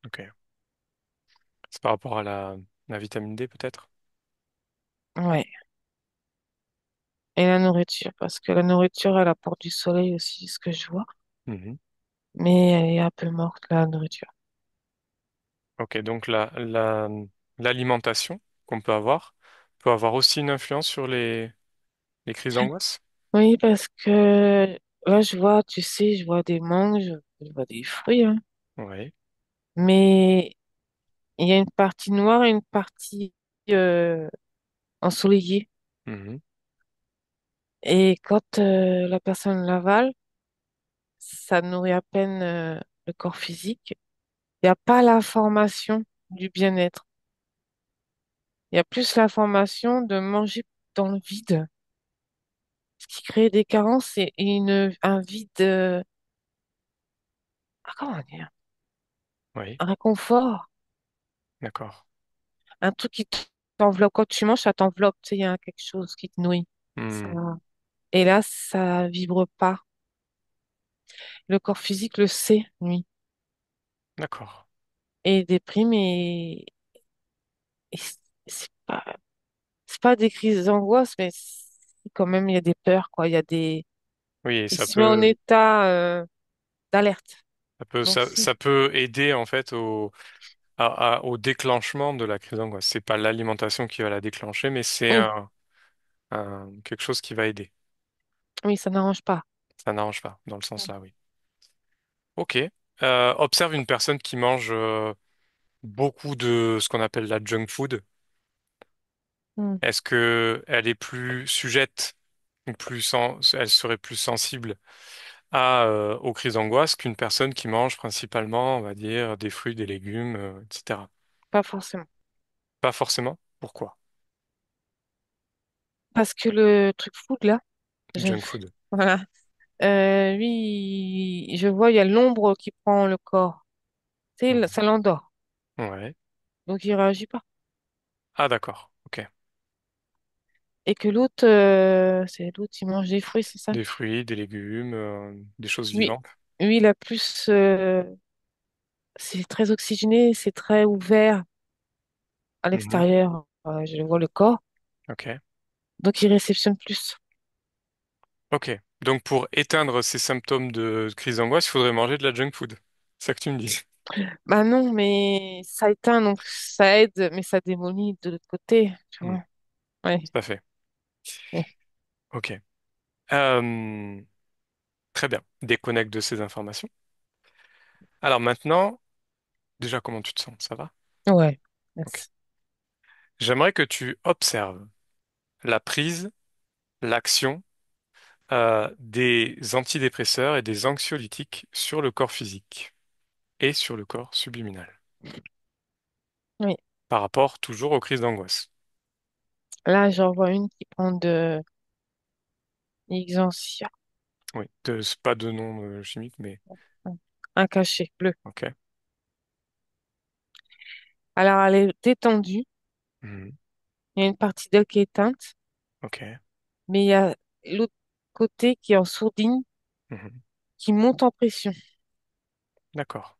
S1: Ok. C'est par rapport à la vitamine D peut-être?
S2: Ouais. Et la nourriture, parce que la nourriture, elle apporte du soleil aussi, ce que je vois.
S1: Mhm.
S2: Mais elle est un peu morte, la nourriture.
S1: Ok, donc l'alimentation qu'on peut avoir aussi une influence sur les crises d'angoisse?
S2: Oui, parce que là, je vois, tu sais, je vois des mangues, je vois des fruits, hein.
S1: Oui.
S2: Mais il y a une partie noire et une partie euh, ensoleillée.
S1: Mhm.
S2: Et quand la personne l'avale, ça nourrit à peine le corps physique. Il n'y a pas l'information du bien-être. Il y a plus l'information de manger dans le vide. Ce qui crée des carences et un vide, comment dire,
S1: Oui,
S2: un réconfort,
S1: d'accord.
S2: un truc qui t'enveloppe. Quand tu manges, ça t'enveloppe, tu sais, il y a quelque chose qui te nourrit. Ça...
S1: Hmm.
S2: Et là, ça vibre pas. Le corps physique le sait, lui,
S1: D'accord.
S2: et déprime et c'est pas des crises d'angoisse, mais quand même, il y a des peurs, quoi.
S1: Oui, et
S2: Il se met en état d'alerte. Donc, si,
S1: ça peut aider en fait au déclenchement de la crise d'angoisse. C'est pas l'alimentation qui va la déclencher, mais c'est
S2: oui,
S1: quelque chose qui va aider.
S2: oui, ça n'arrange pas.
S1: Ça n'arrange pas dans le sens là, oui. Ok. Observe une personne qui mange beaucoup de ce qu'on appelle la junk food.
S2: Hmm,
S1: Est-ce que elle est plus sujette ou elle serait plus sensible aux crises d'angoisse qu'une personne qui mange principalement, on va dire, des fruits, des légumes, etc.
S2: pas forcément.
S1: Pas forcément. Pourquoi?
S2: Parce que le truc food, là, junk
S1: Junk
S2: food,
S1: food.
S2: voilà. Lui, je vois, il y a l'ombre qui prend le corps. Tu sais,
S1: Mhm.
S2: ça l'endort.
S1: Ouais.
S2: Donc, il réagit pas.
S1: Ah, d'accord. Ok.
S2: Et que l'autre, c'est l'autre, il mange des fruits, c'est ça?
S1: Des fruits, des légumes, des choses
S2: Lui,
S1: vivantes.
S2: lui, il a plus, c'est très oxygéné, c'est très ouvert à
S1: Mhm.
S2: l'extérieur. Je le vois le corps.
S1: Ok.
S2: Donc, il réceptionne plus.
S1: Ok. Donc, pour éteindre ces symptômes de crise d'angoisse, il faudrait manger de la junk food. C'est ça que tu me dis.
S2: Bah non, mais ça éteint, donc ça aide, mais ça démolit de l'autre côté, tu
S1: Hmm.
S2: vois. Ouais.
S1: Tout à fait.
S2: Ouais.
S1: Ok. Euh, Très bien. Déconnecte de ces informations. Alors maintenant, déjà, comment tu te sens? Ça va?
S2: Ouais.
S1: Ok.
S2: Merci.
S1: J'aimerais que tu observes la prise, l'action des antidépresseurs et des anxiolytiques sur le corps physique et sur le corps subliminal,
S2: Oui.
S1: par rapport toujours aux crises d'angoisse.
S2: Là, j'en vois une qui prend de Xanthia.
S1: Oui, c'est pas de nom chimique, mais
S2: Un cachet bleu.
S1: ok.
S2: Alors, elle est détendue.
S1: Mhm.
S2: Il y a une partie d'elle qui est éteinte,
S1: Ok.
S2: mais il y a l'autre côté qui est en sourdine,
S1: Mhm.
S2: qui monte en pression,
S1: D'accord.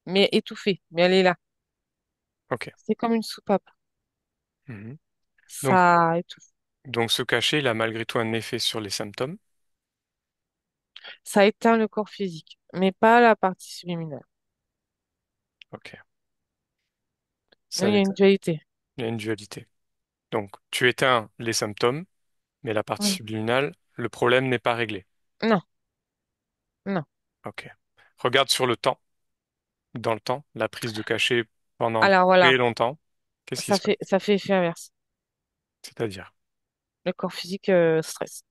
S2: mais étouffée. Mais elle est là.
S1: Ok.
S2: C'est comme une soupape.
S1: Mhm. Donc,
S2: Ça étouffe.
S1: donc ce cachet, il a malgré tout un effet sur les symptômes.
S2: Ça éteint le corps physique, mais pas la partie subliminale.
S1: Ok.
S2: Oui,
S1: Ça
S2: il y a une
S1: l'éteint.
S2: dualité.
S1: Il y a une dualité. Donc, tu éteins les symptômes, mais la partie
S2: Oui.
S1: subliminale, le problème n'est pas réglé.
S2: Non, non.
S1: Ok. Regarde sur le temps, dans le temps, la prise de cachet pendant
S2: Alors
S1: très
S2: voilà,
S1: longtemps. Qu'est-ce qui se passe?
S2: ça fait effet inverse.
S1: C'est-à-dire,
S2: Le corps physique stresse.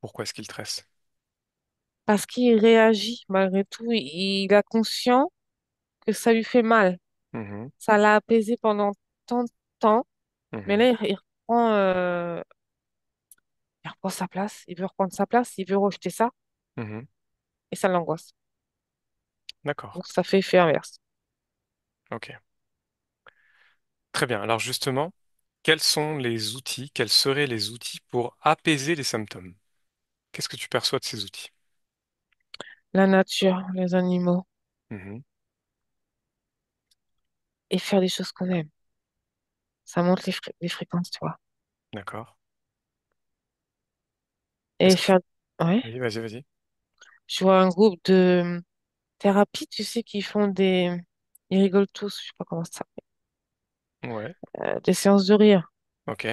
S1: pourquoi est-ce qu'il tresse?
S2: Parce qu'il réagit malgré tout. Il a conscience que ça lui fait mal.
S1: Mhm,
S2: Ça l'a apaisé pendant tant de temps, mais
S1: mhm,
S2: là, il reprend sa place. Il veut reprendre sa place, il veut rejeter ça,
S1: mhm.
S2: et ça l'angoisse.
S1: D'accord.
S2: Donc ça fait effet inverse.
S1: Ok. Très bien. Alors justement, quels seraient les outils pour apaiser les symptômes? Qu'est-ce que tu perçois de ces outils?
S2: La nature, les animaux,
S1: Mhm,
S2: et faire des choses qu'on aime. Ça monte les fréquences, tu vois.
S1: d'accord.
S2: Et
S1: Est-ce que...
S2: faire... Ouais.
S1: Oui, vas-y, vas-y.
S2: Je vois un groupe de thérapie, tu sais, qui font des... Ils rigolent tous, je sais pas comment ça s'appelle.
S1: Ouais.
S2: Des séances de rire.
S1: Ok.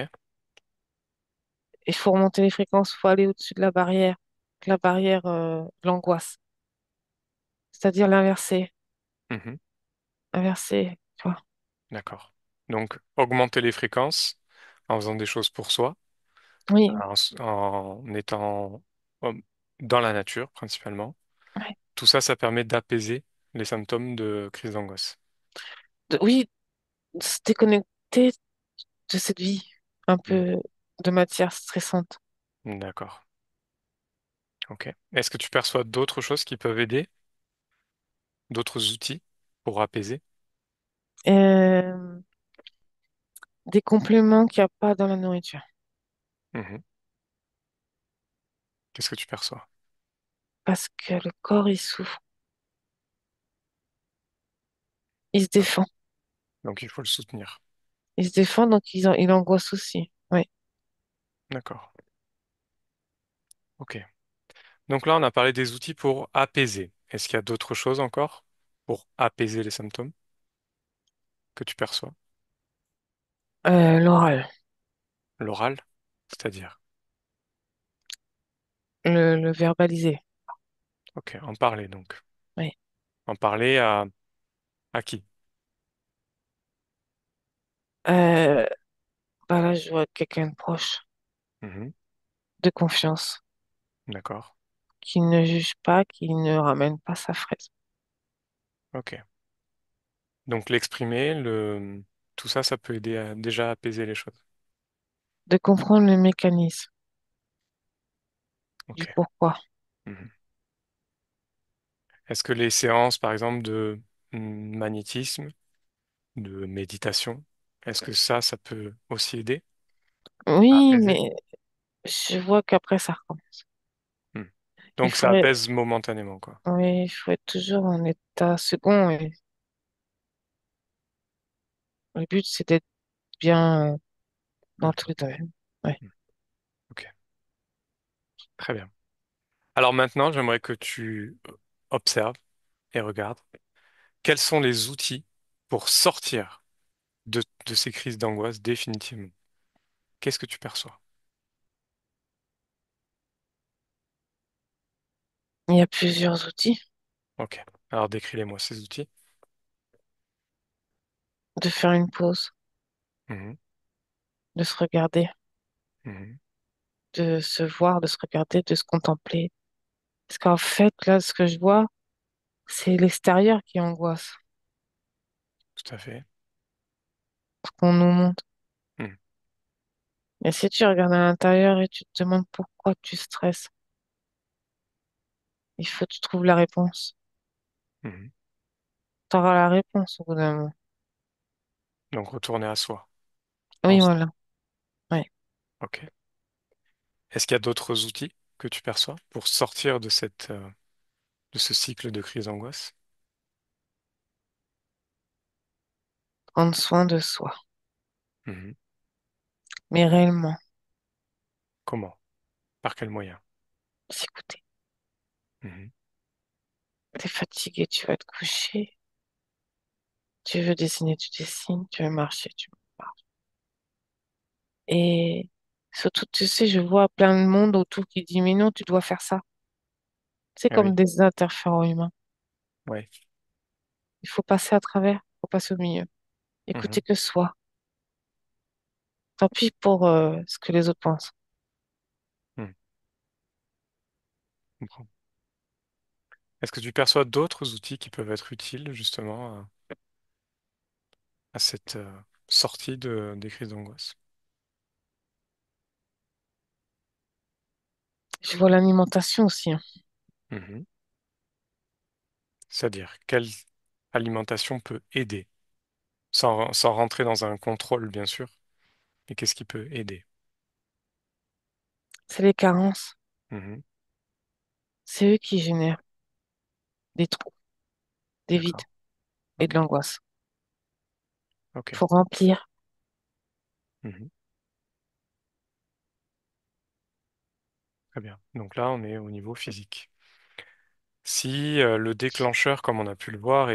S2: Il faut remonter les fréquences, il faut aller au-dessus de la barrière de l'angoisse. C'est-à-dire l'inverser,
S1: Mhm,
S2: inverser, tu vois.
S1: d'accord. Donc, augmenter les fréquences en faisant des choses pour soi,
S2: Oui,
S1: en étant euh, dans la nature principalement.
S2: ouais.
S1: Tout ça, ça permet d'apaiser les symptômes de crise d'angoisse.
S2: Oui, de se déconnecter de cette vie un
S1: Mm.
S2: peu de matière stressante.
S1: D'accord. Ok. Est-ce que tu perçois d'autres choses qui peuvent aider, d'autres outils pour apaiser?
S2: Euh, des compléments qu'il n'y a pas dans la nourriture.
S1: Mhm. Qu'est-ce que tu perçois?
S2: Parce que le corps, il souffre, il se
S1: Ah,
S2: défend.
S1: donc il faut le soutenir.
S2: Il se défend, donc il angoisse aussi. Oui.
S1: D'accord. Ok. Donc là, on a parlé des outils pour apaiser. Est-ce qu'il y a d'autres choses encore pour apaiser les symptômes que tu perçois?
S2: L'oral,
S1: L'oral, c'est-à-dire.
S2: le verbaliser.
S1: Ok, en parler donc.
S2: Oui.
S1: En parler à qui?
S2: Euh, Bah là, je vois quelqu'un de proche,
S1: Mhm,
S2: de confiance,
S1: d'accord.
S2: qui ne juge pas, qui ne ramène pas sa fraise.
S1: Ok. Donc l'exprimer, tout ça, ça peut aider à déjà apaiser les choses.
S2: De comprendre le mécanisme
S1: Ok.
S2: du pourquoi.
S1: Mhm. Est-ce que les séances, par exemple, de magnétisme, de méditation, est-ce que ça peut aussi aider à
S2: Oui,
S1: apaiser?
S2: mais je vois qu'après, ça recommence.
S1: Hmm.
S2: Il
S1: Donc ça
S2: faudrait,
S1: apaise momentanément, quoi.
S2: oui, il faut être toujours en état second et le but, c'est d'être bien dans
S1: Hmm.
S2: tous les domaines. Ouais.
S1: Hmm. Ok, très bien. Alors maintenant, j'aimerais que tu observes et regardes quels sont les outils pour sortir de ces crises d'angoisse définitivement. Qu'est-ce que tu perçois?
S2: Il y a plusieurs outils
S1: Ok. Alors décris-les-moi ces outils.
S2: de faire une pause,
S1: Mhm.
S2: de se regarder,
S1: Mhm.
S2: de se voir, de se regarder, de se contempler. Parce qu'en fait, là, ce que je vois, c'est l'extérieur qui angoisse,
S1: Tout à fait.
S2: ce qu'on nous montre.
S1: Mhm.
S2: Et si tu regardes à l'intérieur et tu te demandes pourquoi tu stresses, il faut que tu trouves la réponse.
S1: Mhm.
S2: Tu auras la réponse au bout d'un moment.
S1: Donc retourner à soi, en
S2: Oui,
S1: soi.
S2: voilà. Oui.
S1: Ok. Est-ce qu'il y a d'autres outils que tu perçois pour sortir de ce cycle de crise d'angoisse?
S2: Prendre soin de soi.
S1: Mhm.
S2: Mais réellement,
S1: Comment? Par quels moyens?
S2: s'écouter.
S1: Mhm.
S2: T'es fatigué, tu vas te coucher. Tu veux dessiner, tu dessines. Tu veux marcher, tu marches. Et surtout, tu sais, je vois plein de monde autour qui dit, mais non, tu dois faire ça. C'est
S1: Ah
S2: comme
S1: oui.
S2: des interférents humains.
S1: Ouais.
S2: Il faut passer à travers, il faut passer au milieu. Écouter
S1: Mhm.
S2: que soi. Tant pis pour ce que les autres pensent.
S1: Mhm. Je comprends. Est-ce que tu perçois d'autres outils qui peuvent être utiles justement à cette sortie des crises d'angoisse?
S2: Je vois l'alimentation aussi, hein.
S1: Mhm. C'est-à-dire, quelle alimentation peut aider? Sans rentrer dans un contrôle, bien sûr, mais qu'est-ce qui peut aider?
S2: C'est les carences.
S1: Mhm.
S2: C'est eux qui génèrent des trous, des vides
S1: D'accord.
S2: et de
S1: Ok.
S2: l'angoisse.
S1: Ok.
S2: Il faut remplir.
S1: Mhm. Très bien. Donc là, on est au niveau physique. Si le déclencheur, comme on a pu le voir,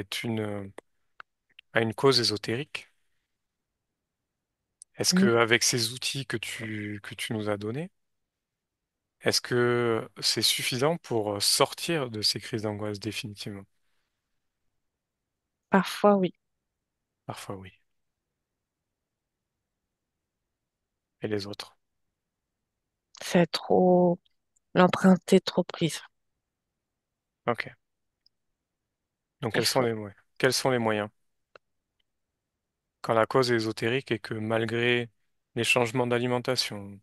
S1: a une cause ésotérique, est-ce
S2: Oui,
S1: que avec ces outils que tu nous as donnés, est-ce que c'est suffisant pour sortir de ces crises d'angoisse définitivement?
S2: parfois, oui.
S1: Parfois oui. Et les autres?
S2: C'est trop, l'empreinte est trop prise.
S1: Ok. Donc
S2: Il faut,
S1: quels sont les moyens? Quand la cause est ésotérique et que malgré les changements d'alimentation,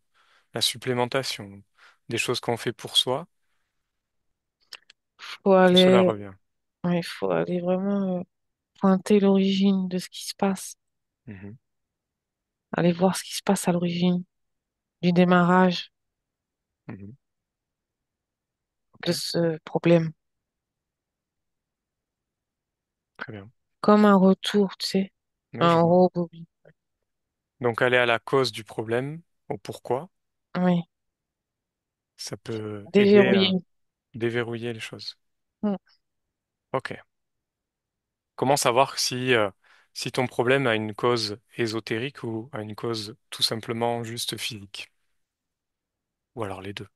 S1: la supplémentation, des choses qu'on fait pour soi,
S2: faut
S1: tout cela
S2: aller,
S1: revient.
S2: ouais, il faut aller vraiment pointer l'origine de ce qui se passe.
S1: Mhm.
S2: Aller voir ce qui se passe à l'origine du démarrage
S1: Mhm.
S2: de
S1: Ok,
S2: ce problème.
S1: très bien.
S2: Comme un retour, tu sais,
S1: Oui, je
S2: un
S1: vois.
S2: robot.
S1: Donc aller à la cause du problème, au pourquoi,
S2: Oui,
S1: ça peut aider à
S2: déverrouiller.
S1: déverrouiller les choses.
S2: Mm.
S1: Ok. Comment savoir si ton problème a une cause ésotérique ou a une cause tout simplement juste physique? Ou alors les deux.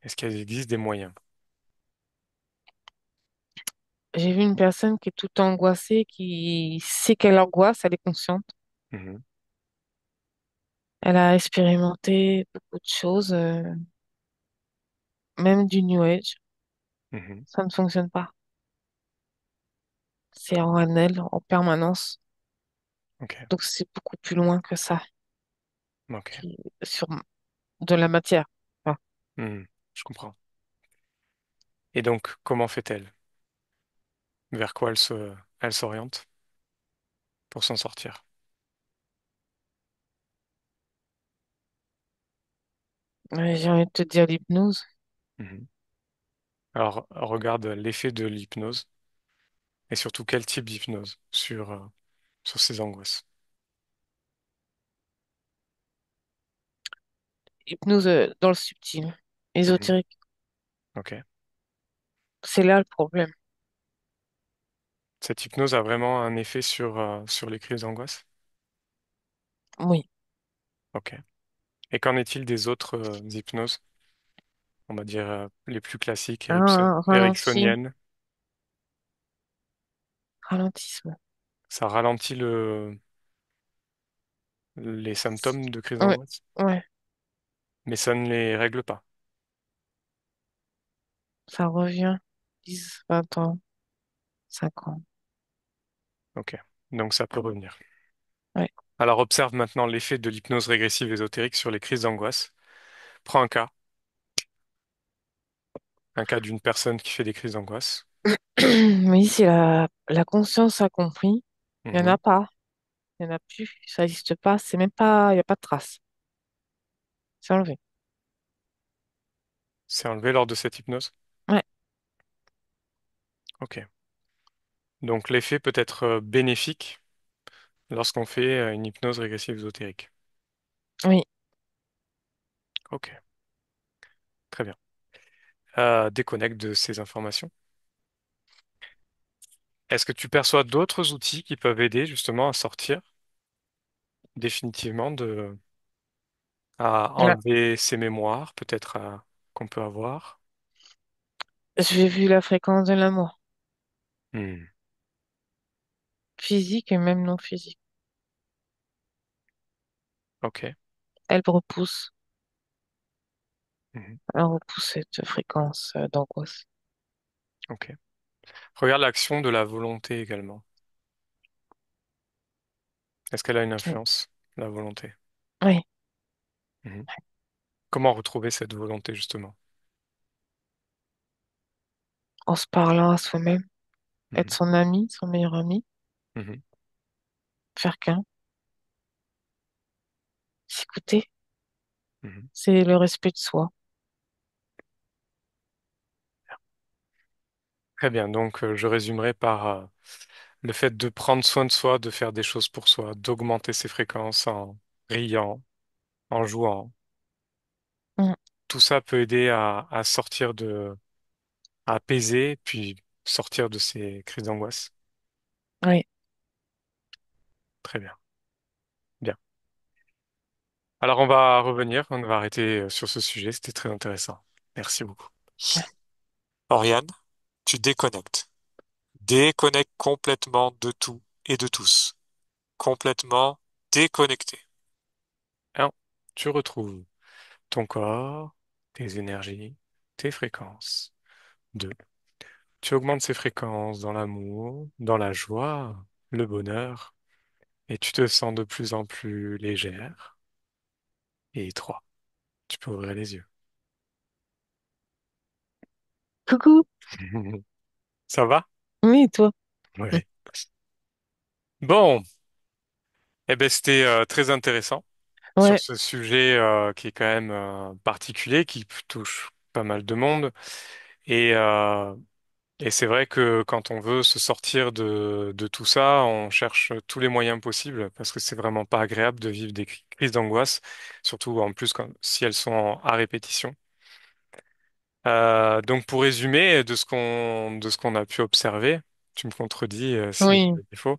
S1: Est-ce qu'il existe des moyens?
S2: J'ai vu une personne qui est tout angoissée, qui sait qu'elle angoisse, elle est consciente.
S1: Mhm,
S2: Elle a expérimenté beaucoup de choses, même du New Age.
S1: mhm.
S2: Ça ne fonctionne pas. C'est en elle, en permanence.
S1: Ok,
S2: Donc c'est beaucoup plus loin que ça,
S1: ok.
S2: qui, sur de la matière. Enfin,
S1: Mhm, je comprends. Et donc, comment fait-elle? Vers quoi elle s'oriente pour s'en sortir?
S2: j'ai envie de te dire l'hypnose.
S1: Mhm. Alors, regarde l'effet de l'hypnose et surtout quel type d'hypnose sur ces angoisses.
S2: Hypnose dans le subtil,
S1: Mhm.
S2: ésotérique.
S1: Ok.
S2: C'est là le problème.
S1: Cette hypnose a vraiment un effet sur les crises d'angoisse?
S2: Oui.
S1: Ok. Et qu'en est-il des autres hypnoses? On va dire les plus classiques,
S2: Un ralenti,
S1: ericksoniennes.
S2: ralentissement.
S1: Ça ralentit les symptômes de crise
S2: Ouais,
S1: d'angoisse,
S2: ouais,
S1: mais ça ne les règle pas.
S2: ça revient. 10, 20 ans, 5 ans.
S1: Ok. Donc ça peut revenir.
S2: Ouais.
S1: Alors observe maintenant l'effet de l'hypnose régressive ésotérique sur les crises d'angoisse. Prends un cas d'une personne qui fait des crises d'angoisse.
S2: Oui, si la conscience a compris, il n'y en
S1: Mhm.
S2: a pas. Il n'y en a plus. Ça n'existe pas. C'est même pas, il n'y a pas de trace. C'est enlevé.
S1: C'est enlevé lors de cette hypnose.
S2: Ouais,
S1: Ok. Donc l'effet peut être bénéfique lorsqu'on fait une hypnose régressive ésotérique.
S2: oui.
S1: Ok, très bien. Déconnecte de ces informations. Est-ce que tu perçois d'autres outils qui peuvent aider justement à sortir définitivement à
S2: Là,
S1: enlever ces mémoires, peut-être qu'on peut avoir?
S2: j'ai vu la fréquence de l'amour,
S1: Hmm,
S2: physique et même non physique.
S1: ok.
S2: Elle repousse,
S1: Mhm,
S2: elle repousse cette fréquence d'angoisse.
S1: ok. Regarde l'action de la volonté également. Est-ce qu'elle a une
S2: Oui,
S1: influence, la volonté?
S2: oui.
S1: Mhm. Comment retrouver cette volonté justement?
S2: En se parlant à soi-même, être
S1: Mhm,
S2: son ami, son meilleur ami,
S1: mhm,
S2: faire qu'un, s'écouter,
S1: mhm.
S2: c'est le respect de soi.
S1: Très bien, donc je résumerai par le fait de prendre soin de soi, de faire des choses pour soi, d'augmenter ses fréquences en riant, en jouant.
S2: Mm,
S1: Tout ça peut aider à sortir à apaiser, puis sortir de ces crises d'angoisse.
S2: oui.
S1: Très bien. Bien. Alors on va revenir, on va arrêter sur ce sujet, c'était très intéressant. Merci beaucoup. Oriane, tu déconnectes. Déconnecte complètement de tout et de tous. Complètement déconnecté. 1. Tu retrouves ton corps, tes énergies, tes fréquences. 2. Tu augmentes ces fréquences dans l'amour, dans la joie, le bonheur, et tu te sens de plus en plus légère. Et 3. Tu peux ouvrir les yeux.
S2: Coucou.
S1: Ça va?
S2: Oui, et toi? Mm.
S1: Oui. Bon, eh ben c'était très intéressant sur
S2: Ouais,
S1: ce sujet qui est quand même particulier, qui touche pas mal de monde. Et, euh, et c'est vrai que quand on veut se sortir de tout ça, on cherche tous les moyens possibles parce que c'est vraiment pas agréable de vivre des crises d'angoisse, surtout en plus si elles sont à répétition. Donc pour résumer de ce qu'on a pu observer, tu me contredis si
S2: oui.
S1: j'ai des défauts,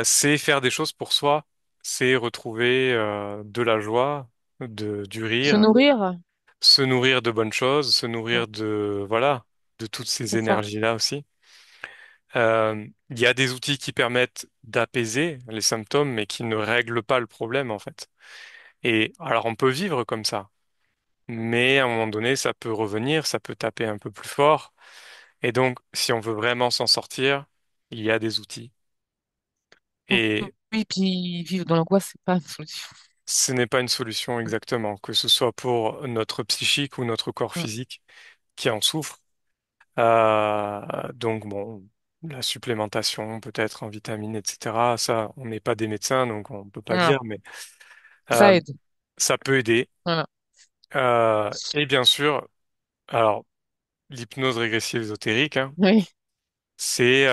S1: c'est faire des choses pour soi, c'est retrouver de la joie, du
S2: Se
S1: rire,
S2: nourrir?
S1: se nourrir de bonnes choses, se
S2: Mm.
S1: nourrir de, voilà, de toutes ces
S2: C'est ça.
S1: énergies-là aussi. Il y a des outils qui permettent d'apaiser les symptômes, mais qui ne règlent pas le problème, en fait. Et alors, on peut vivre comme ça, mais à un moment donné, ça peut revenir, ça peut taper un peu plus fort. Et donc, si on veut vraiment s'en sortir, il y a des outils. Et
S2: Oui, puis vivre dans l'angoisse, c'est pas une solution.
S1: ce n'est pas une solution exactement, que ce soit pour notre psychique ou notre corps
S2: Mm.
S1: physique qui en souffre. Donc bon, la supplémentation peut-être en vitamines, etc. Ça, on n'est pas des médecins, donc on peut pas
S2: Non,
S1: dire, mais
S2: ça
S1: euh,
S2: aide.
S1: ça peut aider.
S2: Voilà.
S1: Et bien sûr, alors l'hypnose régressive ésotérique, hein,
S2: Oui.
S1: c'est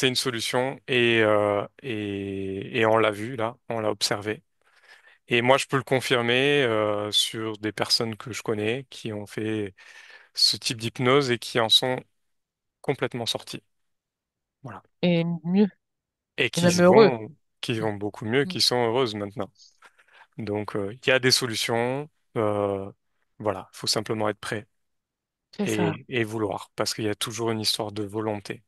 S1: une solution et on l'a vu là, on l'a observé. Et moi, je peux le confirmer sur des personnes que je connais qui ont fait ce type d'hypnose et qui en sont complètement sortis. Voilà.
S2: Et mieux.
S1: Et
S2: Et même heureux.
S1: qui vont beaucoup mieux,
S2: Mm.
S1: qui sont heureuses maintenant. Donc, il y a des solutions. euh, voilà, il faut simplement être prêt
S2: C'est ça.
S1: et vouloir, parce qu'il y a toujours une histoire de volonté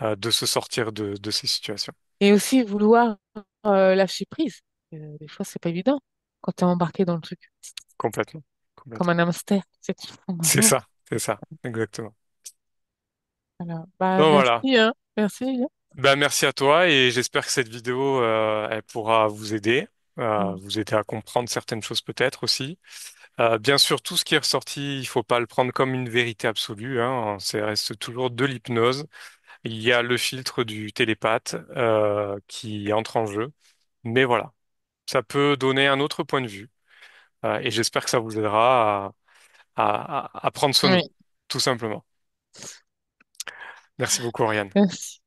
S1: de se sortir de ces situations.
S2: Et aussi vouloir lâcher prise. Des fois, c'est pas évident quand t'es embarqué dans le truc.
S1: Complètement,
S2: Comme un
S1: complètement.
S2: hamster. C'est tout.
S1: C'est ça, exactement.
S2: Voilà. Bah,
S1: Donc voilà.
S2: merci, hein. Merci. Hein.
S1: Ben, merci à toi et j'espère que cette vidéo, elle pourra
S2: Mm.
S1: vous aider à comprendre certaines choses peut-être aussi. Bien sûr, tout ce qui est ressorti, il faut pas le prendre comme une vérité absolue, hein. Ça reste toujours de l'hypnose. Il y a le filtre du télépathe qui entre en jeu. Mais voilà, ça peut donner un autre point de vue. Et j'espère que ça vous aidera à prendre soin de
S2: Oui,
S1: vous, tout simplement. Merci beaucoup, Ariane.
S2: merci.